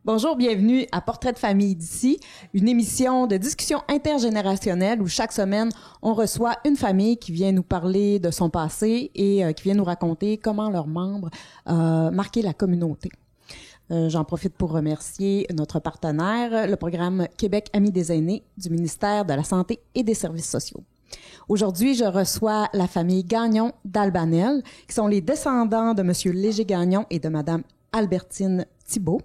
Bonjour, bienvenue à Portrait de famille d'ici, une émission de discussion intergénérationnelle où chaque semaine, on reçoit une famille qui vient nous parler de son passé et qui vient nous raconter comment leurs membres marquaient la communauté. J'en profite pour remercier notre partenaire, le programme Québec Amis des aînés du ministère de la Santé et des Services sociaux. Aujourd'hui, je reçois la famille Gagnon d'Albanel, qui sont les descendants de Monsieur Léger-Gagnon et de Madame Albertine Thibault.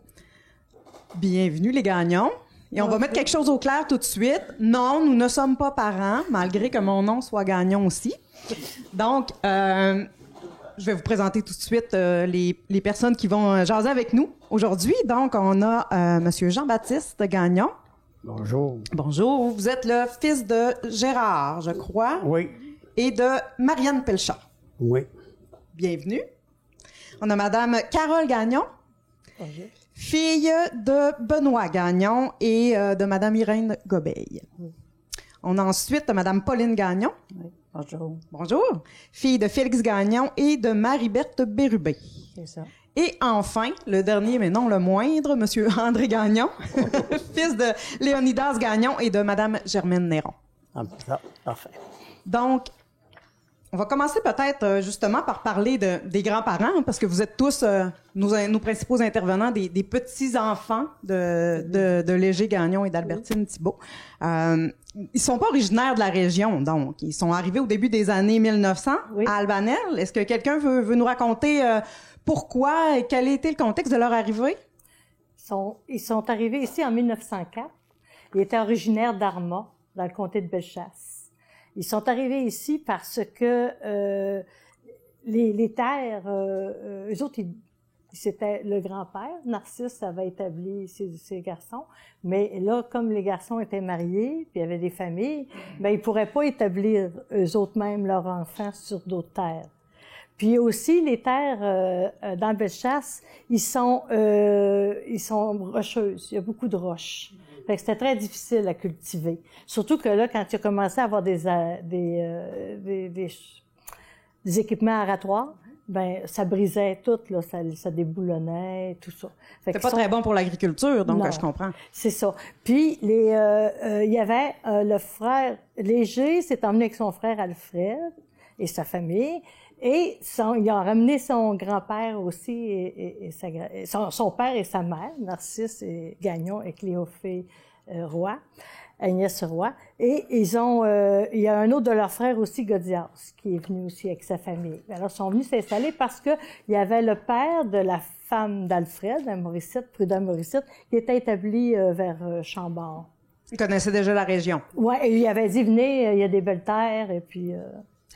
Bienvenue, les Gagnons. Et on va mettre quelque chose au clair tout de suite. Non, nous ne sommes pas parents, malgré que mon nom soit Gagnon aussi. Donc, je vais vous présenter tout de suite les personnes qui vont jaser avec nous aujourd'hui. Donc, on a Monsieur Jean-Baptiste Gagnon. Bonjour. Bonjour. Vous êtes le fils de Gérard, je crois. Oui. Et de Marianne Pelchat. Oui. Bienvenue. On a Madame Carole Gagnon. Bonjour. Fille de Benoît Gagnon et de Madame Irène Gobeil. Oui. On a ensuite Madame Pauline Gagnon. Oui. Bonjour. Bonjour. Fille de Félix Gagnon et de Marie-Berthe Bérubé. C'est ça. Et enfin, le dernier, mais non le moindre, Monsieur André Gagnon, fils de Léonidas Gagnon et de Madame Germaine Néron. Ah, ça, parfait. Donc, on va commencer peut-être justement par parler des grands-parents, parce que vous êtes tous nos principaux intervenants, des petits-enfants de Léger Gagnon et d'Albertine Thibault. Ils sont pas originaires de la région, donc. Ils sont arrivés au début des années 1900 à Albanel. Est-ce que quelqu'un veut nous raconter pourquoi et quel était le contexte de leur arrivée? Ils sont arrivés ici en 1904. Ils étaient originaires d'Armagh, dans le comté de Bellechasse. Ils sont arrivés ici parce que les terres, eux autres, c'était le grand-père. Narcisse avait établi ses garçons. Mais là, comme les garçons étaient mariés, puis il y avait des familles, ben ils pourraient pas établir eux autres mêmes leurs enfants sur d'autres terres. Puis aussi, les terres dans Bellechasse, ils sont rocheuses. Il y a beaucoup de roches. Fait que c'était très difficile à cultiver. Surtout que là, quand il a commencé à avoir des équipements aratoires, ben ça brisait tout, là, ça déboulonnait, tout ça. C'était pas très bon pour l'agriculture, donc non, je comprends. C'est ça. Puis il y avait le frère Léger, s'est emmené avec son frère Alfred et sa famille. Et il a ramené son grand-père aussi et son père et sa mère, Narcisse et Gagnon et Cléophée Roy, Agnès Roy. Et il y a un autre de leurs frères aussi, Godias, qui est venu aussi avec sa famille. Alors, ils sont venus s'installer parce que il y avait le père de la femme d'Alfred, Prudent Morissette, qui était établi vers Chambord. Ils connaissaient déjà la région. Ouais, et il avait dit, venez, il y a des belles terres, et puis...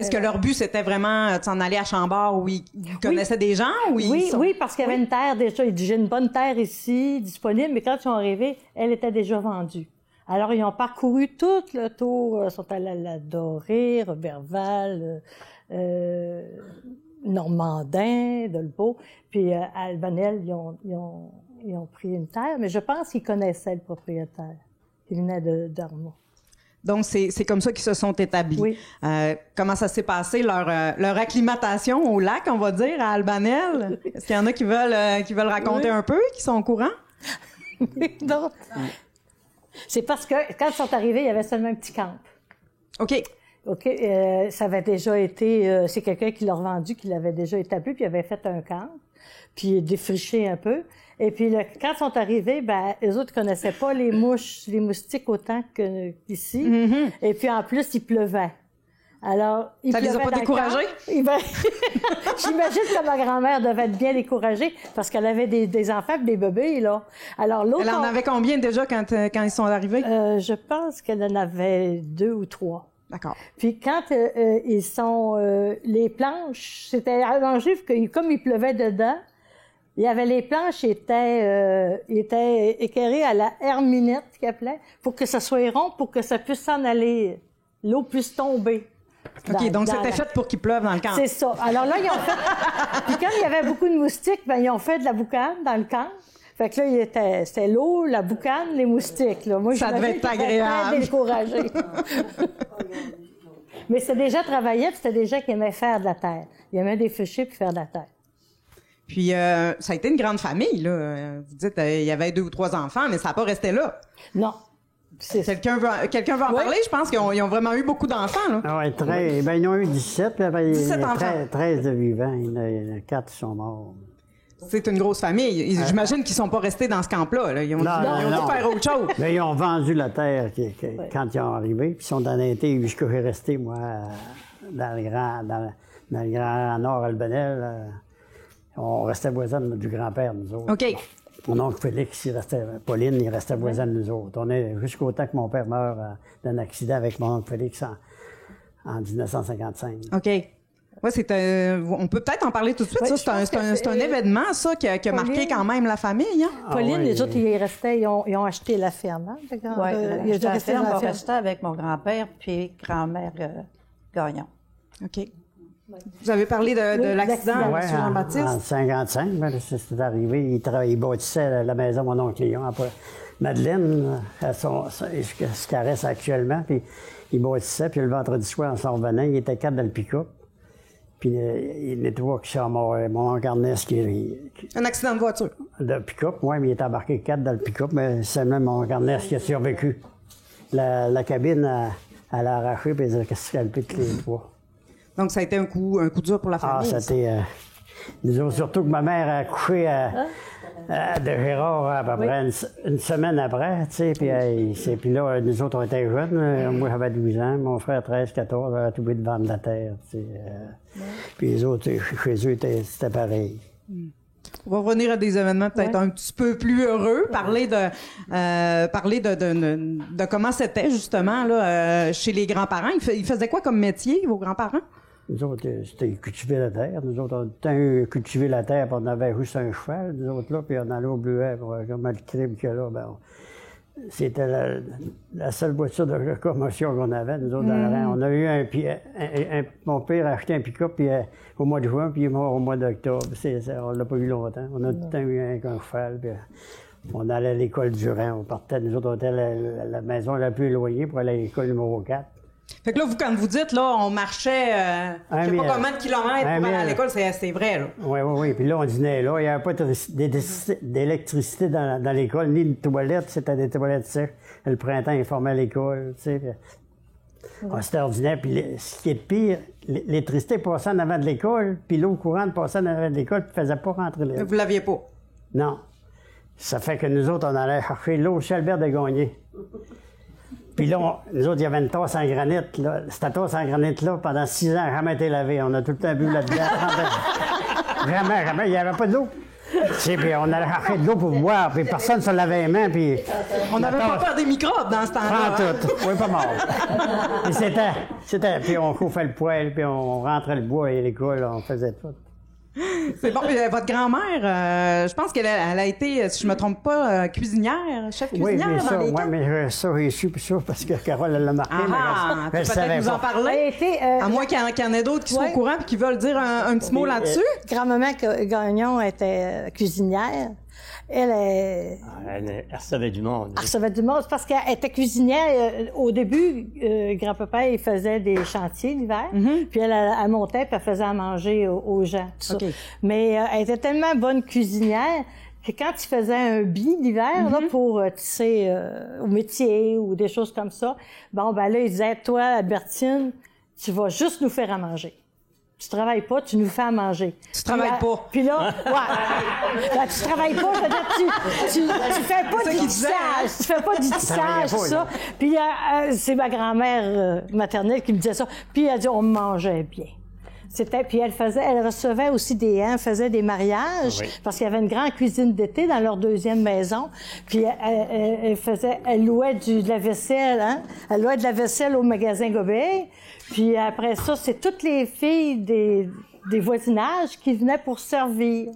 Est-ce que leur but, c'était vraiment de s'en aller à Chambord où ils connaissaient des gens? Ou oui, parce qu'il y avait une terre déjà. Ils disaient, j'ai une bonne terre ici, disponible, mais quand ils sont arrivés, elle était déjà vendue. Alors, ils ont parcouru tout le tour. Ils sont allés à la Dorée, Roberval, Normandin, Dolbeau. Puis à Albanel, ils ont pris une terre, mais je pense qu'ils connaissaient le propriétaire, qui venait d'Armagh. Donc, c'est comme ça qu'ils se sont établis. Oui. Comment ça s'est passé, leur acclimatation au lac, on va dire, à Albanel? Est-ce qu'il y en a qui veulent raconter un peu, qui sont au courant? Non. C'est parce que quand ils sont arrivés, il y avait seulement un petit camp. OK. Ça avait déjà été... c'est quelqu'un qui l'a revendu, qui l'avait déjà établi, puis il avait fait un camp, puis défriché un peu. Et puis, quand ils sont arrivés, ben, les autres connaissaient pas les moustiques autant qu'ici. Mm-hmm. Et puis, en plus, il pleuvait. Alors, ça les a pas découragés? J'imagine que ma grand-mère devait être bien découragée parce qu'elle avait des enfants et des bébés, là. Alors, l'autre... Elle en avait combien déjà quand ils sont arrivés? Je pense qu'elle en avait 2 ou 3. D'accord. Puis quand les planches, c'était arrangé que comme il pleuvait dedans, il y avait les planches étaient équerrées à la herminette qu'ils appelaient, pour que ça soit rond, pour que ça puisse s'en aller, l'eau puisse tomber. OK, donc c'était fait pour qu'il pleuve dans le camp. C'est ça. Alors là, ils ont fait... Puis quand il y avait beaucoup de moustiques, ben ils ont fait de la boucane dans le camp. Fait que là, c'était l'eau, la boucane, les moustiques. Là. Moi, ça devait être agréable. Très découragé. Mais c'était déjà travaillé, puis c'était déjà qui aimait faire de la terre. Il aimait défricher puis faire de la terre. Puis, ça a été une grande famille, là. Vous dites, il y avait 2 ou 3 enfants, mais ça n'a pas resté là. Non. Quelqu'un veut en parler? Je pense qu'ils ont vraiment eu beaucoup d'enfants, là. Ah ouais, ils ont eu 17, puis après, 17 il y a enfants. 13 de vivants. Il y en a 4 qui sont morts. C'est une grosse famille. J'imagine qu'ils sont pas restés dans ce camp-là, là. Ils ont dû faire autre chose. Mais ils ont vendu la terre quand ils ont arrivé, puis ils sont en été jusqu'où j'ai resté, moi, dans le grand nord albanais. On restait voisins du grand-père, nous autres. OK. Mon oncle Félix, Pauline, il restait voisin de nous autres. On est jusqu'au temps que mon père meurt d'un accident avec mon oncle Félix en 1955. OK. Ouais, on peut peut-être en parler tout de suite. Ouais, Ça, c'est un événement, ça, qui a marqué quand même la famille. Hein? Pauline, les autres, ils restaient, ils ont acheté la ferme. Hein? Oui, la ferme, on ferme. restait avec mon grand-père puis grand-mère Gagnon. OK. Vous avez parlé de l'accident, Ouais, M. Jean-Baptiste? en 55, c'est arrivé. Il bâtissait la maison mon oncle Léon. Après, Madeleine, elle se caresse actuellement, puis il bâtissait, puis le vendredi soir, en s'en revenant, il était 4 dans le pick-up. Puis il y en a 3 qui sont morts. Mon oncle Ernest Un accident de voiture. de pick-up, oui, mais il est embarqué 4 dans le pick-up, mais c'est même mon oncle Ernest qui a survécu. La cabine, elle a arraché, puis elle a scalpé tous les 3. Donc, ça a été un coup dur pour la famille. Ah, c'était... nous autres, surtout que ma mère a accouché de Gérard à peu près une semaine après, tu sais, puis là, nous autres, on était jeunes. Moi, j'avais 12 ans, mon frère, 13, 14, avait tout oublié de vendre la terre, tu sais. Puis les autres, chez eux, c'était pareil. On va revenir à des événements peut-être un petit peu plus heureux, parler de comment c'était, justement, là, chez les grands-parents. Ils faisaient quoi comme métier, vos grands-parents? Nous autres, c'était cultiver la terre. Nous autres, on a tout le temps cultivé la terre, puis on avait juste un cheval, nous autres, là, puis on allait au Bleuet, comme le crime qu'il y a là, c'était la seule voiture de locomotion qu'on avait, nous autres, dans le rang. On a eu mon père a acheté un pick-up au mois de juin, puis il est mort au mois d'octobre. On l'a pas eu longtemps. On a tout le temps eu un cheval, puis on allait à l'école du Rang. On partait, nous autres, on était la maison la plus éloignée pour aller à l'école numéro 4. Fait que là, quand vous dites, là, on marchait, je sais pas combien de kilomètres pour aller à l'école, c'est vrai, là. Oui. Puis là, on dînait là. Il n'y avait pas d'électricité dans l'école, ni de toilettes. C'était des toilettes sèches. Le printemps, il formait l'école, tu sais. C'était ordinaire. Puis ce qui est pire, l'électricité passait en avant de l'école, puis l'eau courante passait en avant de l'école, puis ne faisait pas rentrer l'élève. Vous l'aviez pas? Non. Ça fait que nous autres, on allait chercher l'eau chez Albert de Gagné. Puis là, nous autres, il y avait une tasse en granit, là. Cette tasse en granit-là, pendant 6 ans, jamais été lavée. On a tout le temps bu là-dedans. Jamais. Il n'y avait pas d'eau. Puis on allait chercher de l'eau pour boire, puis personne ne se lavait les mains, puis... On n'avait pas peur des microbes dans ce temps-là. Prends tout. Oui, pas mort. Puis c'était... Puis on chauffait le poêle, puis on rentrait le bois et l'école, on faisait tout. C'est bon. Votre grand-mère, je pense qu'elle a été, si je me trompe pas, cuisinière, chef cuisinière dans les camps. Oui, mais ça, j'ai su ça parce que Carole, elle l'a marqué. Mais je savais peut-être nous en pas. parler. À moins qu'il y en ait d'autres qui soient au courant et qui veulent dire un petit mot là-dessus. Grand-maman Gagnon était cuisinière. Elle recevait du monde. Elle recevait du monde. C'est parce qu'elle était cuisinière. Au début, grand-papa, il faisait des chantiers l'hiver. Puis elle montait puis elle faisait à manger aux gens. Tout ça. Mais elle était tellement bonne cuisinière que quand il faisait un bi l'hiver, là, pour tisser au métier ou des choses comme ça, là, il disait, toi, Albertine, tu vas juste nous faire à manger. Tu travailles pas, tu nous fais à manger. Tu travailles pas. Puis là, ouais. Tu travailles pas, tu fais pas du tissage. Tu fais pas du tissage, tout ça. Puis c'est ma grand-mère maternelle qui me disait ça. Puis elle dit, on mangeait bien. Puis elle recevait aussi elle faisait des mariages, parce qu'il y avait une grande cuisine d'été dans leur deuxième maison. Puis elle louait de la vaisselle, hein. Elle louait de la vaisselle au magasin Gobet. Puis après ça, c'est toutes les filles des voisinages qui venaient pour servir.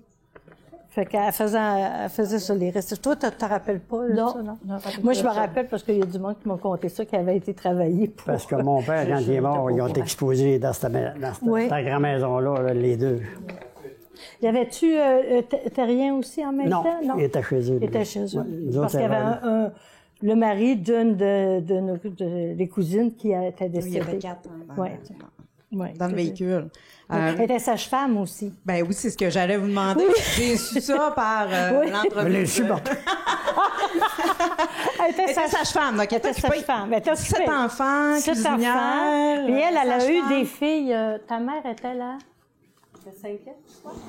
Fait qu'elle faisait ça, les restes. Toi, tu te rappelles pas? Non. Ça, non? Moi, je me rappelle parce qu'il y a du monde qui m'a conté ça, qui avait été travaillé pour... Parce que mon père, quand il est mort, ils ont été exposés dans cette grande maison-là, là, les deux. Y avait-tu Terrien aussi en même temps? Non, il était chez eux. Il était chez eux. Ouais, parce qu'il y avait le mari d'une des cousines qui était décédée. Il y avait 4. Ouais, dans le véhicule. Elle était sage-femme aussi. Ben oui, c'est ce que j'allais vous demander. J'ai su ça par l'entrevue. Je supporte. Elle était Elle était sage-femme, donc elle était sage-femme. Elle était occupée. 7 enfants, 7 cuisinière. enfants. Puis elle a eu sage-femme. des filles. Ta mère était là?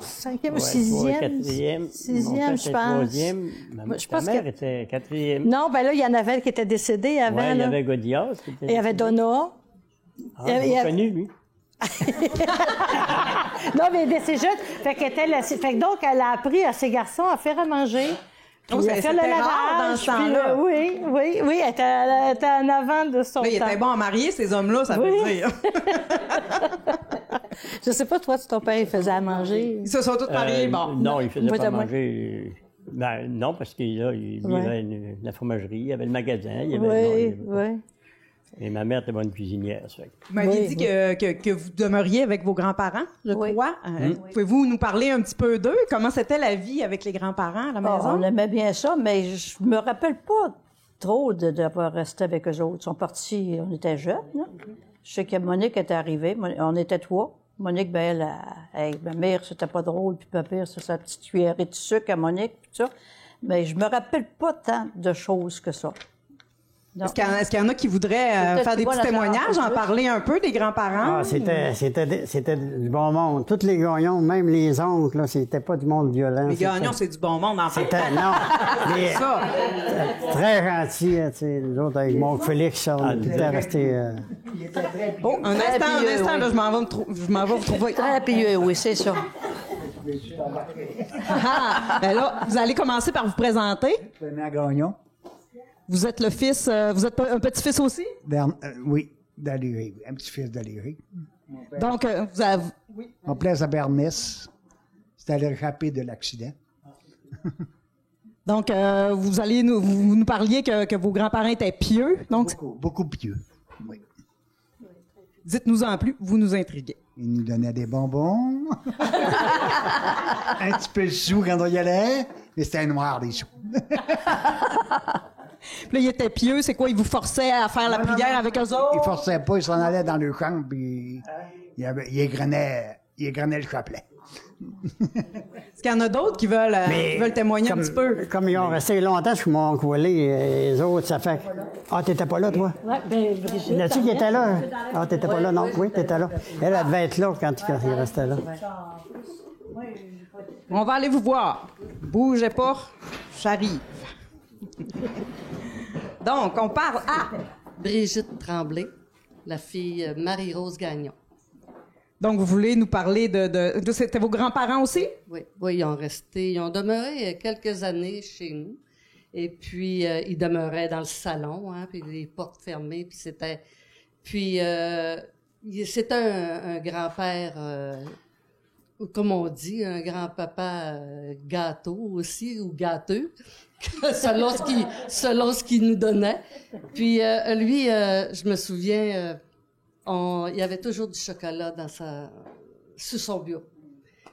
Cinquième ou Ouais, sixième? quatrième. Sixième, Mon père je était pense. troisième. Je Ta pense mère que- était quatrième. Non, ben là, il y en avait qui étaient décédés avant. Ouais, il y là. avait Godias. qui était- Et il y avait Donna. Ah, il y j'ai avait- pas connu, lui. Non, mais elle était jeune. Fait que donc, elle a appris à ses garçons à faire à manger. Puis Oh, à faire le c'était rare lavage. dans ce puis, temps-là. oui, elle était en avant de son Là, il temps. était bon à marier, ces hommes-là, ça Oui. veut dire. Je sais pas, toi, si ton père il faisait à manger. Ils se sont tous mariés, bon. Non, il faisait Moi, pas t'as moins. manger. Ben, non, parce qu'il il y Ouais. avait la fromagerie, il y avait le magasin, il y avait... non, il y Oui, avait- oui. Et ma mère était bonne cuisinière, ça. Vous m'aviez Oui, dit que vous demeuriez avec vos grands-parents, je Oui. crois. Pouvez-vous nous parler un petit peu d'eux? Comment c'était la vie avec les grands-parents à la Oh, maison? on aimait bien ça, mais je me rappelle pas trop d'avoir resté avec eux autres. Ils sont partis, on était jeunes. Là. Je sais que Monique était arrivée. On était 3. Monique, ben, ma mère, c'était pas drôle, puis papa, c'est sa petite cuillerée de sucre à Monique, puis tout ça. Mais je me rappelle pas tant de choses que ça. Non. Est-ce qu'il y en a qui voudraient Peut-être faire des qu'ils voient petits la témoignages, en différence. parler un peu des grands-parents? Ah, c'était du bon monde. Tous les gagnons, même les oncles, là, c'était pas du monde violent. Les gagnants, c'est du bon monde, en fait. C'était, non, mais Ça. très gentil, tu sais, nous autres, avec mon Félix, on est tout le temps restés... Oh, un instant, là, je m'en vais vous trouver. Très pieux, oui, c'est ça. Ben là, vous allez commencer par vous présenter. Bernard Gagnon. Vous êtes le fils, vous êtes un petit-fils aussi? Oui, d'Aléry, un petit-fils d'Aléry. Donc, vous avez... Mon père à Bernès. C'était à l'échappée de l'accident. Donc, vous allez vous nous parliez que vos grands-parents étaient pieux. Donc, Beaucoup pieux. Oui. dites-nous en plus, vous nous intriguez. Il nous donnait des bonbons. Un petit peu de sous quand on y allait. Mais c'était noir, des sous. Puis là, ils étaient pieux, c'est quoi? Ils vous forçaient à faire la prière avec eux autres? Ils forçaient pas, ils s'en allaient dans le champ, puis ils égrenaient le chapelet. Est-ce qu'il y en a d'autres qui veulent témoigner un petit peu? Comme ils ont resté longtemps chez mon oncle Willy, les autres, ça fait... Ah, t'étais pas là, toi? Oui, bien, Brigitte. Là-dessus qui était là? Ah, t'étais pas là, non? Oui, t'étais là. Elle devait être là quand il restait là. On va aller vous voir. Bougez pas, j'arrive. Donc, on parle à... Brigitte Tremblay, la fille Marie-Rose Gagnon. Donc, vous voulez nous parler de c'était vos grands-parents aussi? Oui, ils ont demeuré quelques années chez nous. Et puis, ils demeuraient dans le salon, hein, puis les portes fermées, puis c'était un grand-père, comme on dit, un grand-papa gâteau aussi, ou gâteux, selon ce qu'il nous donnait. Puis, lui, je me souviens... il y avait toujours du chocolat sur son bureau.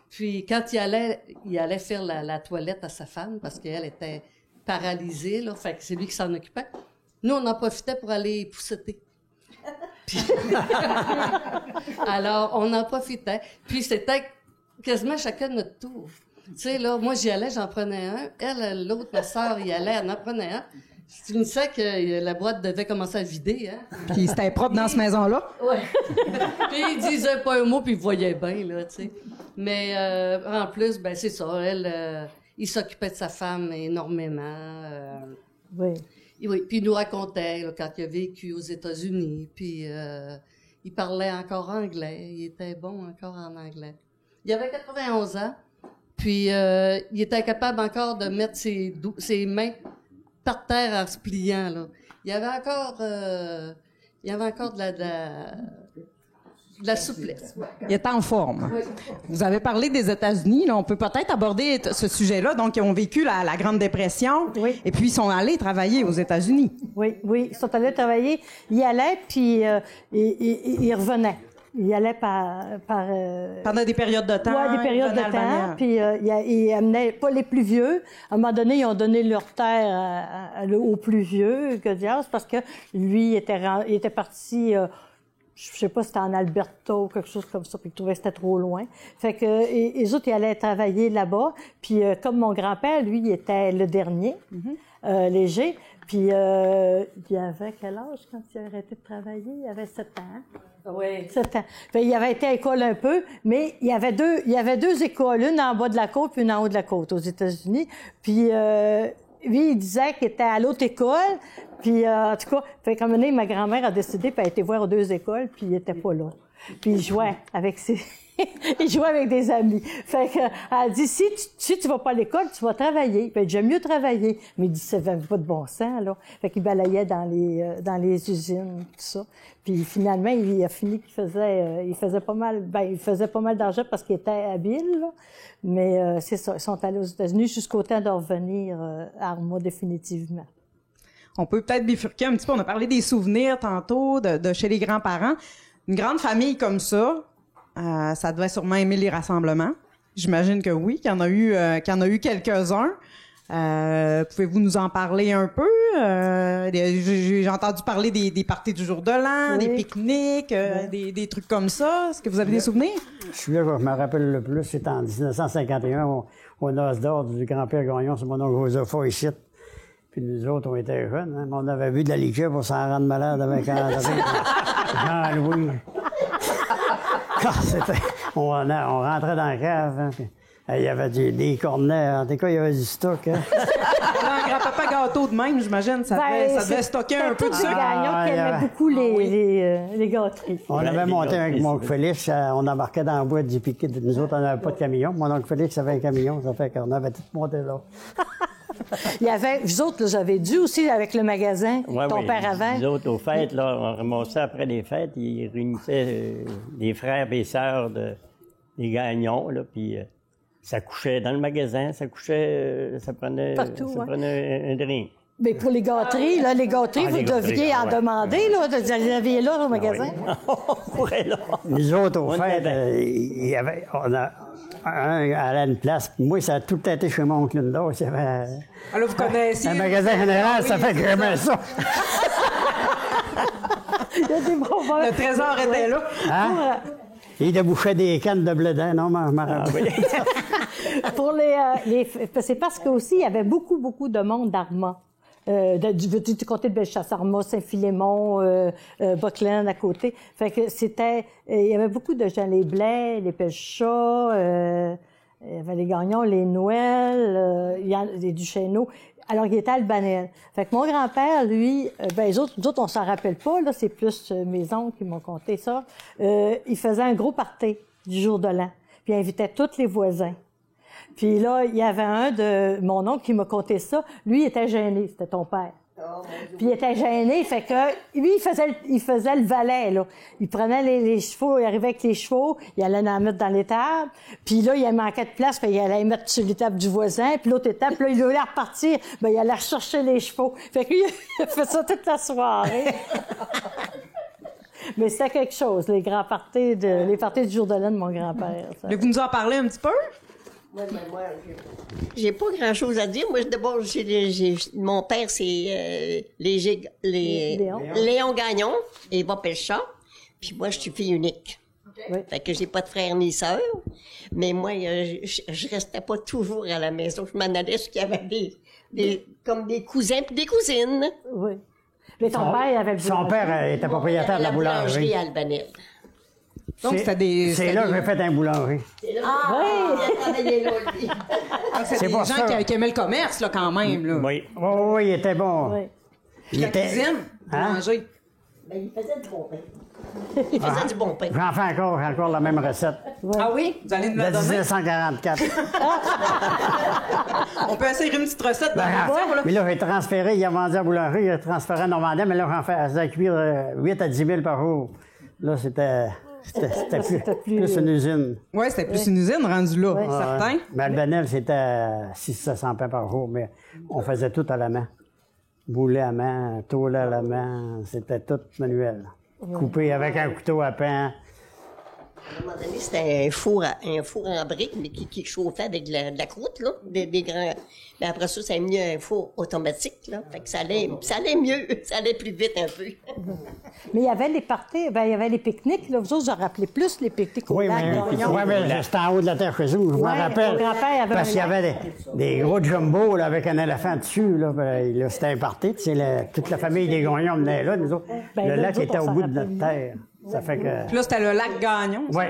Puis quand il allait faire la toilette à sa femme parce qu'elle était paralysée, là, fait que c'est lui qui s'en occupait. Nous, on en profitait pour aller pousseter. Puis... Alors, on en profitait. Puis c'était quasiment chacun notre tour. Tu sais, là, moi, j'y allais, j'en prenais un. Elle, l'autre, ma sœur, y allait, elle en prenait un. Je finissais que la boîte devait commencer à vider, hein. Puis c'était propre dans cette maison-là? Ouais. Puis il disait pas un mot, puis il voyait bien, là, tu sais. Mais en plus, ben c'est ça, il s'occupait de sa femme énormément. Oui. Oui, puis il nous racontait là, quand il a vécu aux États-Unis, puis il parlait encore anglais, il était bon encore en anglais. Il avait 91 ans, puis il était capable encore de mettre ses mains par terre en se pliant, là. Il y avait encore de la souplesse. Il était en forme. Oui. Vous avez parlé des États-Unis. Là, on peut peut-être aborder ce sujet-là. Donc, ils ont vécu la Grande Dépression. Oui. Et puis, ils sont allés travailler aux États-Unis. Oui, ils sont allés travailler. Ils allaient, puis ils revenaient. Ils allaient Pendant des périodes de temps. Ouais, des périodes de ils venaient à temps. Puis ils amenaient pas les plus vieux. À un moment donné, ils ont donné leur terre aux plus vieux, que diable, parce que lui, il était parti je sais pas si c'était en Alberta ou quelque chose comme ça, puis ils trouvaient que c'était trop loin. Fait que les autres, ils allaient travailler là-bas. Puis comme mon grand-père, lui, il était le dernier, léger. Puis il avait quel âge quand il a arrêté de travailler? Il avait 7 ans. Oui. 7 ans. Fait, il avait été à l'école un peu, mais il y avait deux écoles, une en bas de la côte puis une en haut de la côte aux États-Unis. Puis lui, il disait qu'il était à l'autre école. Puis en tout cas, fait qu'à un moment donné, ma grand-mère a décidé, puis elle a été voir aux 2 écoles, puis il était pas là. Puis il jouait avec il jouait avec des amis. Fait que, elle a dit, si tu vas pas à l'école, tu vas travailler. Fait que j'aime mieux travailler. Mais il dit, ça n'avait pas de bon sens, là. Fait qu'il balayait dans les usines, tout ça. Puis finalement, il a fini qu'il faisait pas mal, il faisait pas mal d'argent parce qu'il était habile, là. Mais c'est ça, ils sont allés aux États-Unis jusqu'au temps de revenir à Arma définitivement. On peut peut-être bifurquer un petit peu. On a parlé des souvenirs tantôt de chez les grands-parents. Une grande famille comme ça, ça devait sûrement aimer les rassemblements. J'imagine que oui, qu'il y en a eu quelques-uns. Pouvez-vous nous en parler un peu? J'ai entendu parler des parties du jour de l'an, des pique-niques, des trucs comme ça. Est-ce que vous avez des souvenirs? Celui-là, je me rappelle le plus, c'était en 1951, au Noces d'or du grand-père Gagnon, c'est mon oncle Joseph ici. Puis nous autres, on était jeunes, hein, on avait bu de la liqueur pour s'en rendre malade avec André, Jean-Louis. On rentrait dans la cave, hein, puis, il y avait des cornets, en tout cas, il y avait du stock. Hein. Un grand-papa gâteau de même, j'imagine, ça devait stocker un peu de sucre. Gagnon qui aimait beaucoup les gâteries. On avait monté avec mon oncle Félix, on embarquait dans la boîte du piquet. Nous autres, on n'avait pas de camion. Mon oncle Félix avait un camion, ça fait qu'on avait tout monté là. Il y avait, vous autres, vous avez dû aussi avec le magasin, ton père avant. Nous autres, aux fêtes, là, on ramassait après les fêtes, ils réunissaient les frères et sœurs des Gagnons, là, puis ça couchait dans le magasin, ça prenait, partout, prenait un drink. Mais pour les gâteries, vous deviez en demander, là, vous aviez là au magasin. Nous autres, aux fêtes, il y avait, un à une place. Moi, ça a tout le temps été chez mon oncle Linda. Il y avait alors, vous connaissez... un magasin général, ça fait que j'aimais ça. Il y a des bons vins. Le trésor était là. Hein? Il débouchait des cannes de blé d'Inde, non, je m'en rappelle. Pour c'est parce qu'aussi, il y avait beaucoup, beaucoup de monde d'Arma. Du côté de Bellechasse, Arma, Saint-Philémon, Buckland à côté. Fait que il y avait beaucoup de gens, les Blais, les Pelchats, il y avait les Gagnons, les Noël, il y a les Duchesneau. Alors, il était albanais. Fait que mon grand-père, lui, les autres, on s'en rappelle pas, là, c'est plus mes oncles qui m'ont conté ça. Il faisait un gros party du jour de l'an. Puis il invitait tous les voisins. Puis là, il y avait un de mon oncle qui m'a conté ça. Lui, il était gêné, c'était ton père. Puis il était gêné, fait que lui, il faisait le valet, là. Il prenait les chevaux, il arrivait avec les chevaux, il allait en mettre dans l'étable. Puis là, il manquait de place, puis il allait les mettre sur l'étable du voisin. Puis l'autre étape, là, il voulait repartir, il allait rechercher les chevaux. Fait que lui, il a fait ça toute la soirée. Mais c'était quelque chose, les parties du jour de l'an de mon grand-père. Voulez-vous nous en parler un petit peu? Oui, mais moi, j'ai pas grand-chose à dire. Moi, d'abord, mon père, c'est Léon Gagnon et Eva Pelchat. Puis moi, je suis fille unique. Okay. Fait que j'ai pas de frère ni sœur. Mais moi, je restais pas toujours à la maison. Je m'en allais parce qu'il y avait comme des cousins puis des cousines. Oui. Mais ton père, il avait le Son père était propriétaire de la boulangerie. À Albanel. Donc, c'est là que j'ai fait un boulangerie. Ah, oui! C'est des gens qui aimaient le commerce, là, quand même. Là. Oui. Oui, il était bon. Oui. La cuisine, manger. Ben, il faisait du bon pain. Il faisait du bon pain. J'en fais encore la même recette. Ouais. Ah oui? Vous allez nous la donner? 1944. On peut essayer une petite recette dans là. Mais là, j'ai transféré, il a vendu à la boulangerie, il a transféré à Normandie, mais là, j'en faisais cuire 8 à 10 000 par jour. Là, c'était plus une usine. Oui, c'était plus une usine rendue là, certain. Mais Albanel, c'était 600 pains par jour, mais on faisait tout à la main. Boulet à main, tôle à la main, c'était tout manuel. Coupé avec un couteau à pain. À un moment donné, c'était un four en briques, mais qui chauffait avec de la croûte, là, des grands. Mais après ça est mis un four automatique, là. Fait que ça allait mieux, ça allait plus vite un peu. Mais il y avait les parties, il y avait les pique-niques, là. Vous autres, j'en rappelais plus les pique-niques au Oui, lac Gagnon. mais c'était en haut de la terre chez nous, je m'en Ouais, rappelle. mon grand-père avait Parce un qu'il y lac. avait des gros jumbo là, avec un éléphant dessus. Là, là, c'était un party. Toute la famille des Gagnons venait là. Nous autres. Ben, Le nous lac autres, était on au s'en bout de notre rappelle terre. Ça fait que. Puis là, c'était le lac Gagnon. Oui.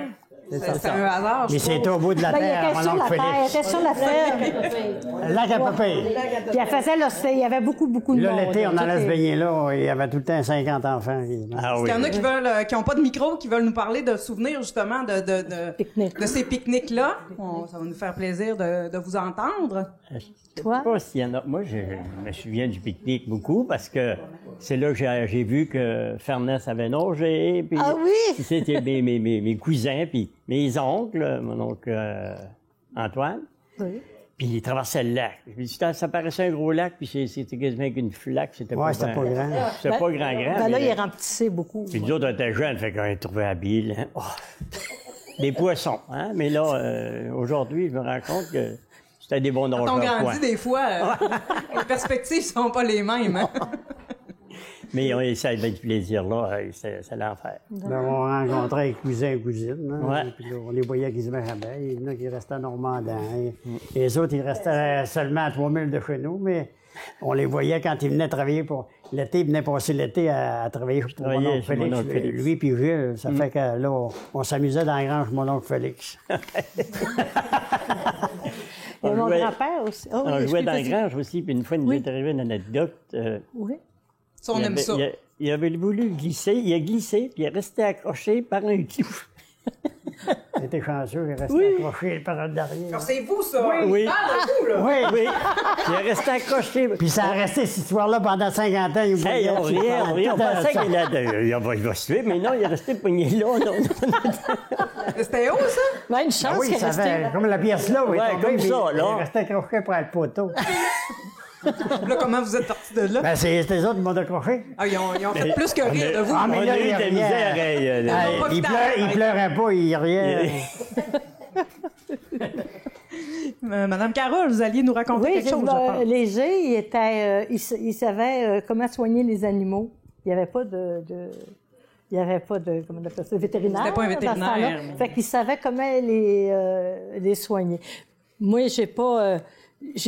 C'était un hasard, Mais je trouve. c'était au bout de la Ben, il terre, était mon sur la oncle terre, il Félix. était sur la ferme. Le lac à Popeye. Puis elle faisait il y avait beaucoup de Là, monde. l'été, on Tout allait se est- baigner là. Il y avait tout le temps 50 enfants. Ah Il oui. y en a qui n'ont pas de micro, qui veulent nous parler de souvenirs, justement, Pique-nique. de ces pique-niques-là. Ça va nous faire plaisir de vous entendre. Toi? Je sais pas s'il y en a. Moi, je me souviens du pique-nique beaucoup parce que c'est là que j'ai vu que Fernès avait nagé. Puis Ah oui? c'était mes cousins, puis mes oncles, mon oncle Antoine. Oui. Puis ils traversaient le lac. Je me dis, ça paraissait un gros lac, puis c'était quasiment qu'une flaque. C'était Ouais, c'était pas grand. C'était pas grand. Ben là, mais- il remplissait beaucoup. Puis nous autres, on était jeunes, fait qu'on est trouvé habile. Hein? Oh. Des poissons, hein? Mais là, aujourd'hui, je me rends compte que c'était des bons Quand nageurs. on grandit, point. des fois, les perspectives sont pas les mêmes. Hein? Mais ça avait du plaisir, là. C'est l'enfer. Ben, on rencontrait les cousins et cousines. Hein, Ouais. Puis là, on les voyait qui se mettaient. Il y en a qui restaient à Normandin. Et les autres, ils restaient seulement à 3000 de chez nous, mais on les voyait quand ils venaient travailler pour. L'été, ils venaient passer l'été à travailler pour mon Travailler oncle chez mon Félix. oncle Félix. Lui puis Gilles. Ça fait que là, on s'amusait dans la grange de mon oncle Félix. Et mon jouait- grand-père aussi. Oh, oui, On jouait dans la excusez. grange aussi, puis une fois, il nous Oui. est arrivé une anecdote. Oui. Ça, on aime ça. Il avait voulu glisser, il a glissé, puis il est resté accroché par un clou. Il était chanceux, il restait accroché par le derrière. C'est vous, ça! Oui. Parle de vous, là! Oui, Oui, il est resté accroché. Puis ça a resté cette histoire-là pendant 50 ans. Il Hey, on riait, on pensait ça. qu'il va se tuer, mais non, il est resté pogné là. Non. C'était haut, ça? Ben, une chance Oui, qu'il ça restait. fait comme la pièce là. Oui, Ouais, comme ça, là. Il restait accroché par le poteau. Là, comment vous êtes partis de là? Ben, c'est les autres qui m'ont accroché. Ah, ils ont fait plus que rire de vous. Ah, mais On là, a eu il de la riait. misère. Ah, pas il vite pleurait, il pleurait pas, il riait. Madame Carole, vous alliez nous raconter Oui, quelque chose, je pense. Léger, il savait comment soigner les animaux. Il n'y avait pas comment on appelle ça, vétérinaire. C'était pas un dans ce vétérinaire, temps-là. mais- Fait qu'il savait comment les soigner. Moi, j'ai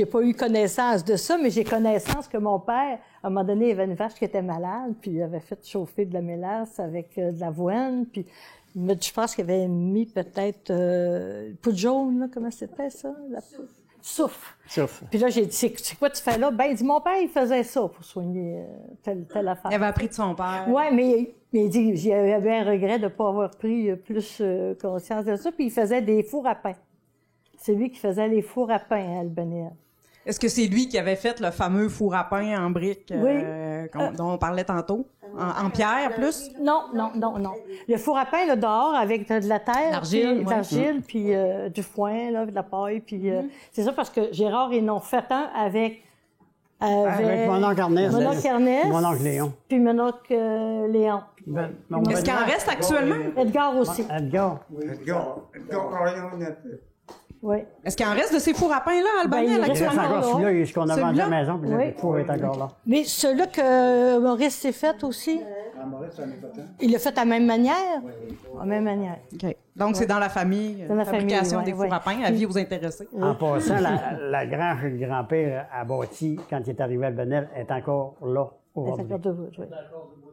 pas eu connaissance de ça, mais j'ai connaissance que mon père, à un moment donné, il y avait une vache qui était malade, puis il avait fait chauffer de la mélasse avec de l'avoine, puis je pense qu'il avait mis peut-être poudre jaune, là, comment c'était ça? La poudre? Soufre. Sauf. Puis là, j'ai dit, c'est quoi tu fais là? Ben, il dit, mon père, il faisait ça pour soigner telle affaire. Il avait appris de son père. Ouais, mais il dit, j'avais un regret de ne pas avoir pris plus conscience de ça. Puis il faisait des fours à pain. C'est lui qui faisait les fours à pain à Albania. Est-ce que c'est lui qui avait fait le fameux four à pain en briques dont on parlait tantôt? En pierre, plus? Non. Le four à pain, là, dehors, avec de la terre. L'argile, puis, ouais. l'argile, puis du foin, là, de la paille. Puis c'est ça parce que Gérard, ils en ont fait un avec mon oncle Ernest. Mon oncle Ernest. Mon oncle Léon. Puis mon oncle Léon. Est-ce qu'il en reste actuellement? Edgar aussi. Edgar. Oui. Est-ce qu'il en reste de ces fours à pain-là, à Ben, Albania, il Il reste actuellement? encore celui-là, il y a ce qu'on a vendu à la Celui-là? maison, puis Oui. le four est encore là. Mais celui-là que Maurice s'est fait aussi, il l'a fait de la même manière? De la même manière. OK. Donc, c'est dans la famille, Dans la fabrication famille, des ouais, fours à pain. Avis aux intéressés. En passant, la grange que le grand-père a bâtie quand il est arrivé à Benel est encore là Elle est aujourd'hui. encore debout, oui.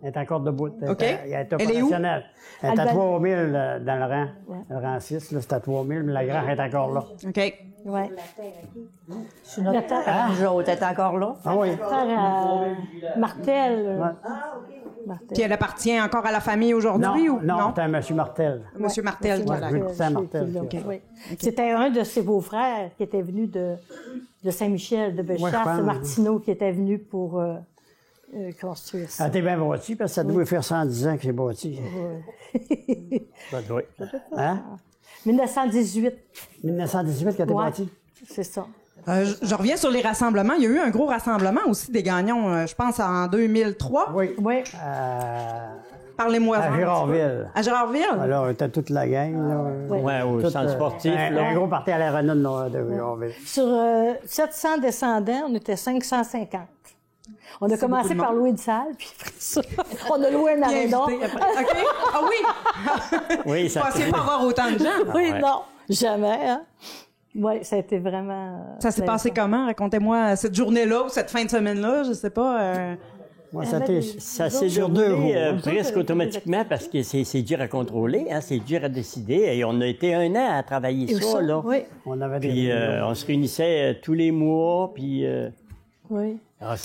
Elle est encore debout. OK. Elle est Elle est où? opérationnelle. Elle est à Alban- 3000 dans le rang. Le rang 6, là, c'est à 3000, mais la grange est encore là. OK. Oui. C'est notre terre, nous autres, est encore là. Ah oui. Frère à Martel. Martel. Puis elle appartient encore à la famille aujourd'hui ou non, c'est un M. Martel. Monsieur Martel qui Ouais, est là. je veux- Saint-Martel. Oui. C'était un de ses beaux-frères qui était venu de Saint-Michel, de Ouais, je Béchard. pense. C'est Martineau qui était venu pour construire ça. Elle était bien bâtie, parce que ça doit faire 110 ans que c'est bâti. Ça doit. Hein? 1918, 1918 qu'elle était ouais, bâtie. c'est ça. Je reviens sur les rassemblements. Il y a eu un gros rassemblement aussi des gagnants, je pense, en 2003. Oui. Oui. Parlez-moi. À Gérardville. À Gérardville? Alors, était toute la gang, là. Ouais, au Tout, centre sportif, là. Un gros parti à l'aréna de Gérardville. Sur 700 descendants, on était 550. On a commencé par louer une salle, puis après ça, on a loué un aréna. OK. Ah oui! Oui, ça Vous pensiez pas avoir autant de gens? Oui, Ouais. non, jamais. Hein? Oui, ça a été vraiment... Ça s'est passé comment? Racontez-moi cette journée-là ou cette fin de semaine-là, je sais pas. Moi, Ça s'est sur 2 jours. déroulé presque automatiquement parce que c'est dur à contrôler, hein, c'est dur à décider. Et on a été 1 an à travailler ça, là. Oui, On avait Puis on se réunissait tous les mois, puis... oui.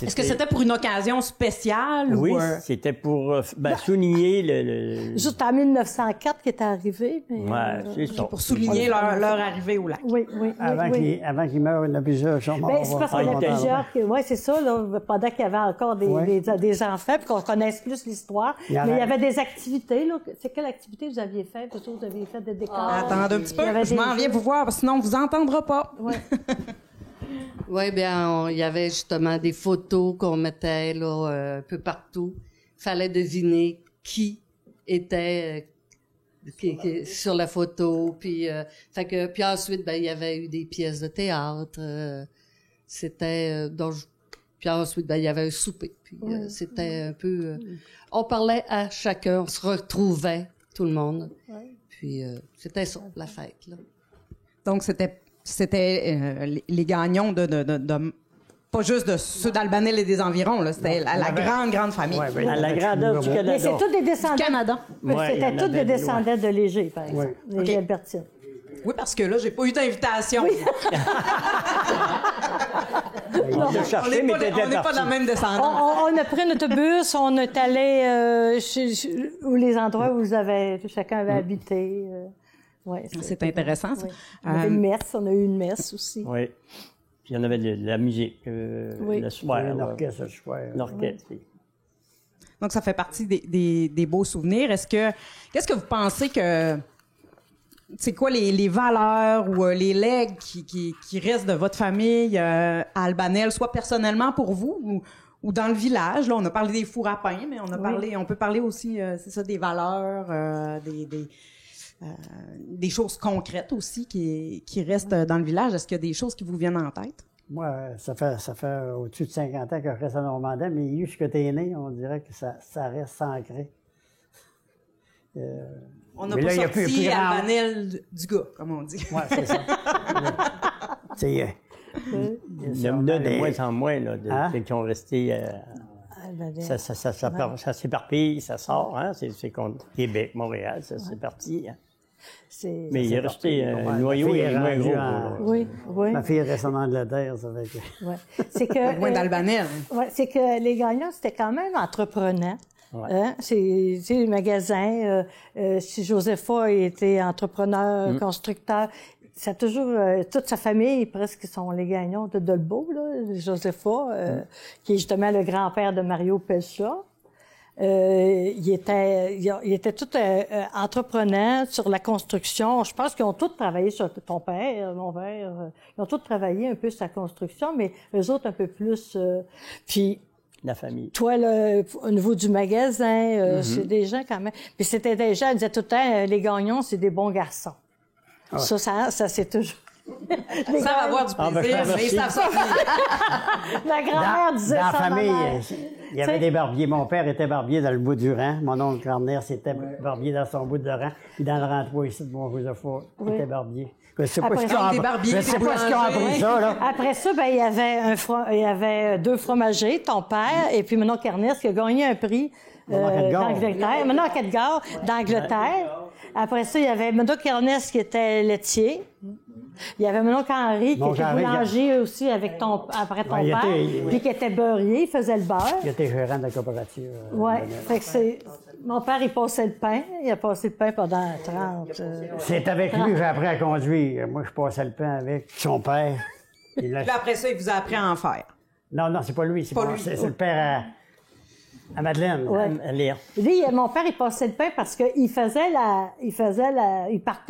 Est-ce que c'était pour une occasion spéciale? Oui, ou, c'était pour souligner le... Juste en 1904 qui est arrivé. Mais, Ouais, c'est ça. pour souligner leur arrivée au lac? oui, oui, Avant oui. qu'il meure, il y en a plusieurs qui sont morts. Ben, c'est parce qu'il y en a plusieurs oui, c'est ça, là, pendant qu'il y avait encore des enfants, puis qu'on connaisse plus l'histoire. Mais il y avait des activités, là. C'est quelle activité vous aviez fait? Vous aviez fait des décors? Attendez un petit peu, Il y avait je m'en des viens vous voir, parce que sinon on vous entendra pas. Ouais. Oui, bien, il y avait justement des photos qu'on mettait là un peu partout. Fallait deviner qui était sur la photo. Puis, puis ensuite, ben il y avait eu des pièces de théâtre. Puis ensuite, ben il y avait un souper. Puis c'était un peu. On parlait à chacun, on se retrouvait tout le monde. Ouais. Puis c'était ça, la fête là. Donc c'était les gagnons de pas juste de ceux d'Albanel et des environs, là, c'était la grande famille. Ouais, À la grandeur du Canada. Mais c'est tous des descendants. Du Canada. Ouais, C'était tous des descendants de Léger, par exemple. Léger Albertine. Oui, parce que là, j'ai pas eu d'invitation. On l'a cherché, mais t'étais on n'est pas parti. dans le même descendant. On a pris un autobus, on est allé où les endroits où chacun avait habité. Ouais, c'est intéressant, ça. Oui. On avait une messe, on a eu une messe aussi. Oui. Puis il y en avait de la musique le soir. L'orchestre, le soir. L'orchestre. Donc, ça fait partie des beaux souvenirs. Qu'est-ce que vous pensez que... C'est quoi les valeurs ou les legs qui restent de votre famille à Albanel, soit personnellement pour vous ou dans le village? Là, on a parlé des fours à pain, mais on peut parler aussi, c'est ça, des valeurs, des choses concrètes aussi qui restent dans le village. Est-ce qu'il y a des choses qui vous viennent en tête? Moi, ça fait au-dessus de 50 ans que je reste à Normandin, mais jusqu'à t'es né, on dirait que ça reste ancré. On n'a pas sorti Albanel du gars, comme on dit. Oui, c'est ça. Il y en a de moins en moins là, qui ont resté... Ça s'éparpille, ça sort. Hein? C'est contre Québec, Montréal, ça c'est parti. Hein? Mais il est resté un noyau et moins gros. Oui. Ma fille reste en Angleterre, ça fait que... Ouais. C'est que... Loin d'Albanel. Oui, c'est que les gagnants, c'était quand même entreprenant. Ouais. Hein? C'est les magasins. Si Josepha était entrepreneur, constructeur, ça a toujours toute sa famille presque sont les gagnants de Dolbeau, là, Josepha, qui est justement le grand-père de Mario Pelchat. Il était tout entreprenant sur la construction. Je pense qu'ils ont tous travaillé sur ton père, mon père. Ils ont tous travaillé un peu sur la construction, mais eux autres un peu plus. Puis la famille. toi, là, au niveau du magasin, c'est des gens quand même. Puis c'était des gens, ils disaient tout le temps, les gagnants, c'est des bons garçons. Ah ouais. Ça c'est toujours. Ça va avoir du plaisir, mais ça Ma grand-mère disait dans ça. Dans la famille, il y avait des barbiers. Mon père était barbier dans le bout du rang. Mon oncle Corner, c'était barbier dans son bout de rang. Puis dans le rang 3 ici de Mont-Josepha, il était barbier. Je sais pas ce qu'ils ont appris ça, là. Après ça, ben, il y avait 2 fromagers, ton père, et puis mon oncle Ernest qui a gagné un prix d'Angleterre. Mon oncle Edgar d'Angleterre. Après ça, il y avait mon oncle Ernest qui était laitier. Il y avait mon oncle Henri qui était boulanger aussi après ton père, puis qui était beurrier, il faisait le beurre. Il était gérant de la coopérative. Oui, fait que mon père, il passait le pain. Il a passé le pain pendant 30... C'est avec lui que j'ai appris à conduire. Moi, je passais le pain avec son père. Puis après ça, il vous a appris à en faire. Non, c'est pas lui. C'est le père À Madeleine. Ouais. À lire. Lui, mon père, il passait le pain parce qu'il il partait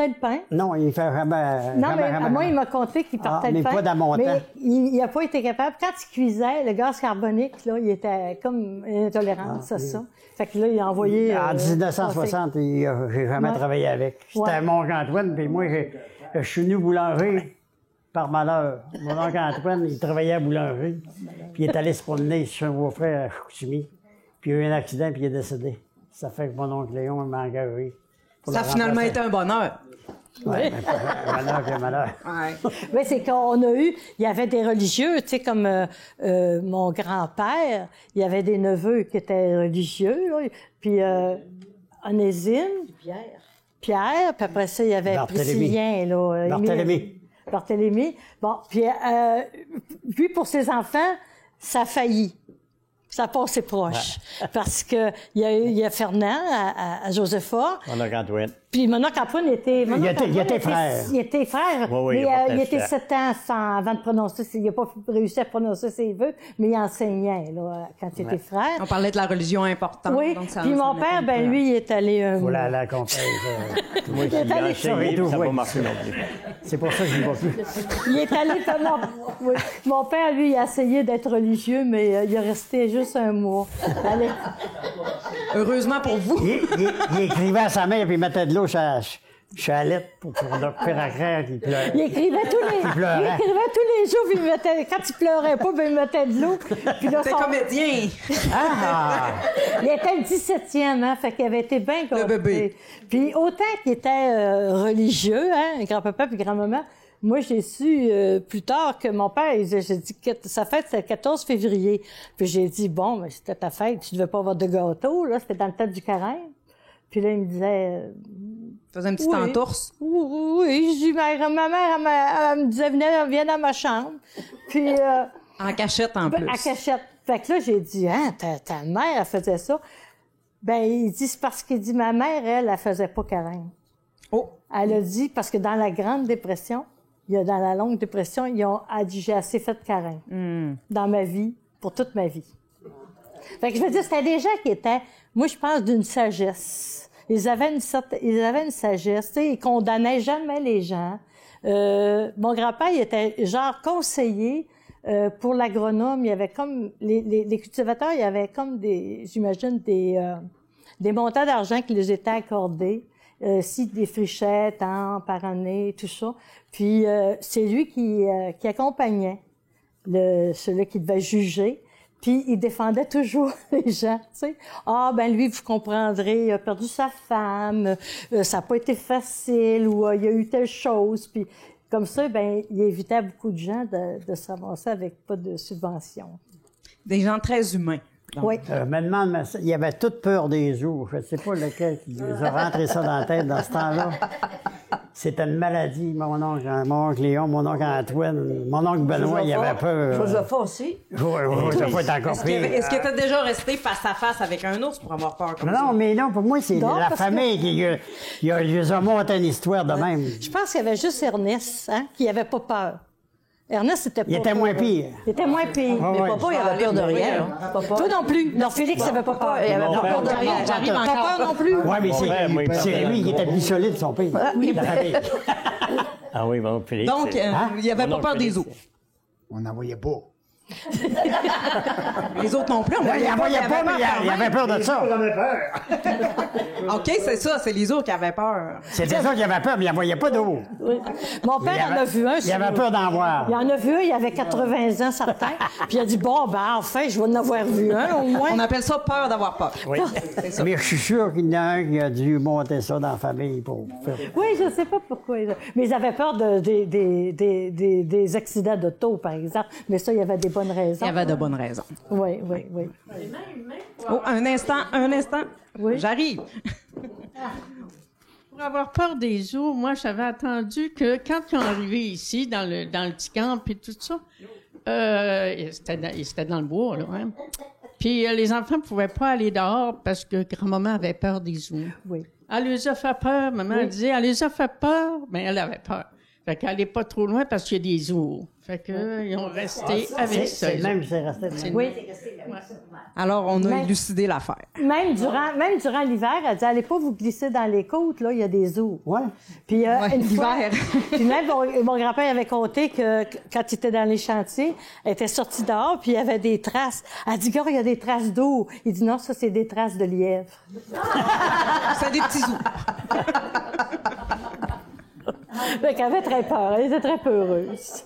le pain. Non, il fait jamais. Non, mais jamais. moi, il m'a conté qu'il partait mais le pain. pas dans mon temps. Mais il n'a pas été capable. Quand il cuisait, le gaz carbonique, là, il était comme intolérant à ça. Fait que là, il a envoyé... En 1960, j'ai jamais travaillé avec. C'était à Mont-Antoine, puis moi, je suis venu boulanger par malheur. Mon oncle Antoine, il travaillait à boulangerie, puis il est allé se promener chez un beau-frère à Chicoutimi, puis il a eu un accident, puis il est décédé. Ça fait que mon oncle Léon m'a engagé. Ça a finalement été un bonheur. Oui, un bonheur puis un malheur. Ouais. Mais c'est qu'on a eu... Il y avait des religieux, tu sais, comme mon grand-père, il y avait des neveux qui étaient religieux, là, puis Onésime, Pierre, puis après ça, il y avait Priscillien, là. Barthélemy. Bon, puis lui, pour ses enfants, ça a failli. Ça a passé proche. Ouais. Parce que il y a Fernand à Josepha. Mon oncle Antoine. Puis mon oncle Antoine était... Il était frère. Il était frère. Oui, mais il était 7 ans avant de prononcer... Il n'a pas réussi à prononcer ses vœux, mais il enseignait, là, quand il était frère. On parlait de la religion importante. Oui, puis mon père, ben lui, il est allé... Faut la accompagner. Moi, je suis enseigné, ça n'a pas marché non plus. C'est pour ça que je ne vais plus. Il est allé comme... Oui. Mon père, lui, il a essayé d'être religieux, mais il est resté juste un mois. Allez. Heureusement pour vous. Il écrivait à sa mère, puis il mettait de l'eau sur la lettre pour faire à craindre qu'il pleurait. Il écrivait tous les jours, puis quand il pleurait pas, ben, il mettait de l'eau. C'était comédien. Il était le 17e, hein, fait qu'il avait été bien compris. Le bébé. Puis autant qu'il était religieux, hein, grand-papa puis grand-maman, moi, j'ai su plus tard que mon père, j'ai dit que sa fête, c'était le 14 février. Puis j'ai dit, bon, mais c'était ta fête, tu devais pas avoir de gâteau, là, c'était dans le temps du carême. Puis là, il me disait... Faisais une petite entourse. Oui, je dis, ma mère, elle me disait, viens dans ma chambre. Puis... en cachette, en plus. En cachette. Fait que là, j'ai dit, hein, ta mère, elle faisait ça. Ben, il dit, c'est parce qu'il dit, ma mère, elle faisait pas carême. Oh! Elle a dit, parce que dans la Grande Dépression, dans la Longue Dépression, elle dit, j'ai assez fait de carême. Dans ma vie, pour toute ma vie. Fait que je veux dire, c'était des gens qui étaient, moi, je pense, d'une sagesse. Ils avaient une sagesse, tu sais, ils condamnaient jamais les gens. Mon grand-père, il était genre conseiller pour l'agronome. Il y avait comme, les cultivateurs, il y avait comme j'imagine, des montants d'argent qui les étaient accordés. Des frichettes, par année, tout ça. Puis, c'est lui qui accompagnait celui qui devait juger. Puis, il défendait toujours les gens, tu sais. Ah, ben lui, vous comprendrez, il a perdu sa femme, ça n'a pas été facile, ou il y a eu telle chose. Puis, comme ça, ben il évitait beaucoup de gens de se ramasser avec pas de subvention. Des gens très humains. Donc. Oui. Me demande, il y avait toute peur des ours. Je ne sais pas lequel qui les a rentré ça dans la tête dans ce temps-là. C'était une maladie. Mon oncle Léon, mon oncle Antoine, mon oncle Benoît, il avait peur. Josepha aussi. Josepha est encore pire. Est-ce qu'il était déjà resté face à face avec un ours pour avoir peur comme ça? Non, mais non, pour moi, c'est la famille qui ils ont monté une histoire de même. Je pense qu'il y avait juste Ernest, qui n'avait pas peur. Ernest, c'était pas... Il était moins pire. Il était moins pire. Mais papa, il avait peur de rien. Toi non plus. Non, Félix n'avait pas peur. Il avait pas peur de rien. J'arrive encore. Pas peur non plus. Oui, mais c'est lui qui était plus solide, son père. La famille. Ah oui, bon, Félix. Donc, il n'y avait pas peur des autres. On n'en voyait pas. Les autres non plus, on Il voyait pas, mais il avait peur de ça. J'en avais peur. OK, c'est ça, c'est les autres qui avaient peur. C'était ça qui avait peur, mais il n'en voyait pas d'eau. Oui. Mon père en a vu un. Il avait peur d'en voir. Il en a vu un, il avait 80 ans, certain. Puis il a dit, bon, ben enfin, je vais en avoir vu un, au moins. On appelle ça peur d'avoir peur. Oui. Mais je suis sûr qu'il y en a un qui a dû monter ça dans la famille pour faire... Oui, je ne sais pas pourquoi. Mais ils avaient peur des accidents d'auto, par exemple. Mais ça, il y avait des bonnes raisons. Il y avait de bonnes raisons. Oui. Oh, un instant. Oui. J'arrive. Pour avoir peur des ours, moi, j'avais attendu que quand ils sont arrivés ici, dans le petit camp et tout ça, c'était dans le bois, là, hein. Puis les enfants ne pouvaient pas aller dehors parce que grand-maman avait peur des ours. Oui. Elle les a fait peur. Maman elle disait, elle les a fait peur. Mais elle avait peur. Fait qu'elle est pas trop loin parce qu'il y a des ours. Fait que, ils ont resté avec ça. C'est même, c'est resté. Oui. Alors, on a élucidé l'affaire. Même durant l'hiver, elle dit, allez pas vous glisser dans les côtes, là, il y a des ours. Ouais. Puis, une fois, l'hiver. puis même, mon grand-père avait compté que quand il était dans les chantiers, elle était sortie dehors, puis il y avait des traces. Elle dit, gars, il y a des traces d'eau. Il dit, non, ça, c'est des traces de lièvre. C'est des petits ours. Fait qu'elle avait très peur. Elle était très peureuse.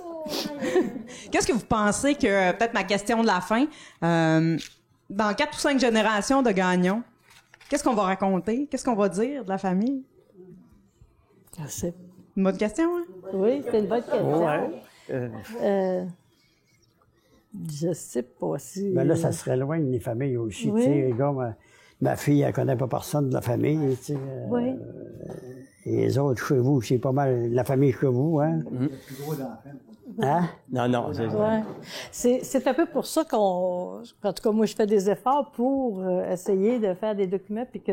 Qu'est-ce que vous pensez que, peut-être ma question de la fin, dans 4 ou 5 générations de Gagnon, qu'est-ce qu'on va raconter? Qu'est-ce qu'on va dire de la famille? Je sais. Une bonne question, hein? Oui, c'est une bonne question. Ouais. Je sais pas si... Mais là, ça serait loin des familles aussi. Oui. Tu sais, les gars, ma fille, elle connaît pas personne de la famille. Tu sais, Oui. et les autres chez vous, c'est pas mal la famille chez vous, hein? Hein? Non, c'est ça. Ouais. C'est un peu pour ça en tout cas, moi, je fais des efforts pour essayer de faire des documents, puis que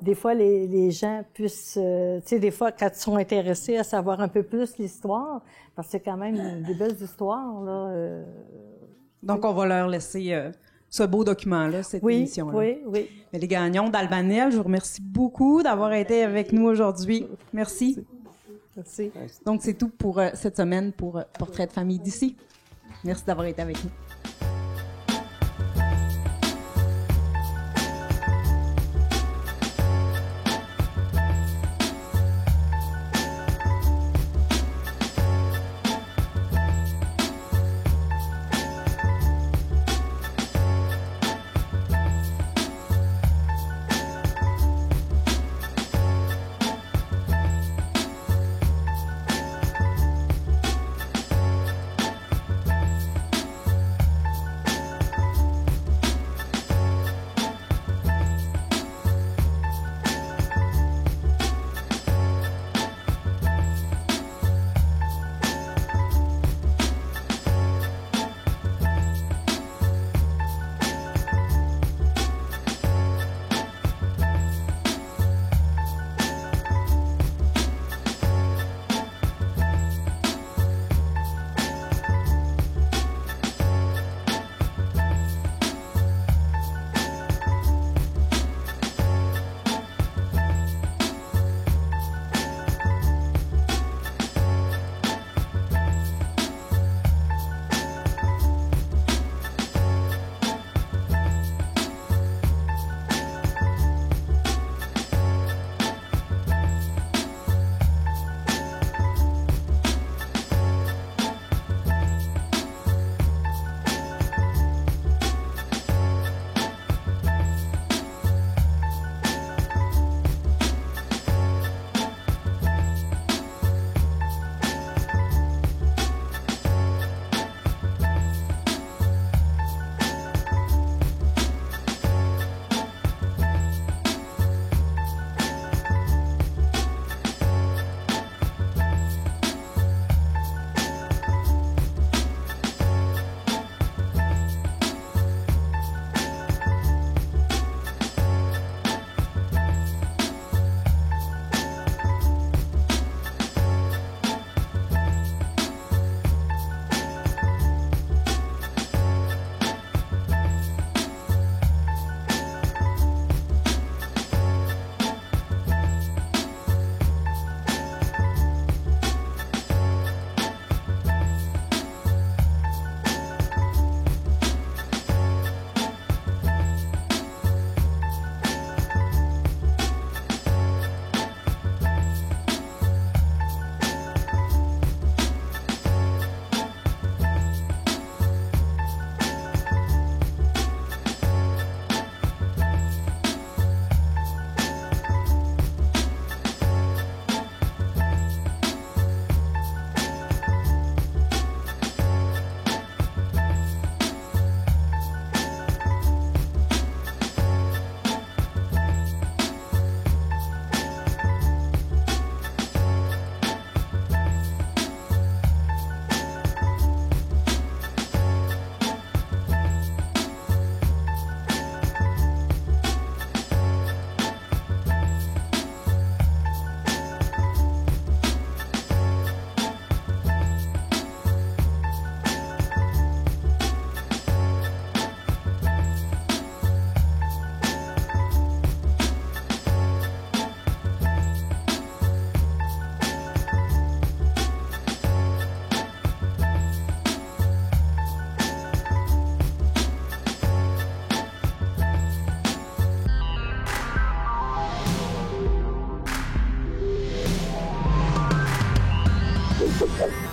des fois, les gens puissent, tu sais, des fois, quand ils sont intéressés à savoir un peu plus l'histoire, parce que c'est quand même des belles histoires, là. Donc, on va leur laisser ce beau document-là, cette émission-là. Oui. Mais les Gagnons d'Albanel, je vous remercie beaucoup d'avoir été avec nous aujourd'hui. Merci. Merci. Donc, c'est tout pour cette semaine pour Portrait de famille d'ici. Merci d'avoir été avec nous. Bye.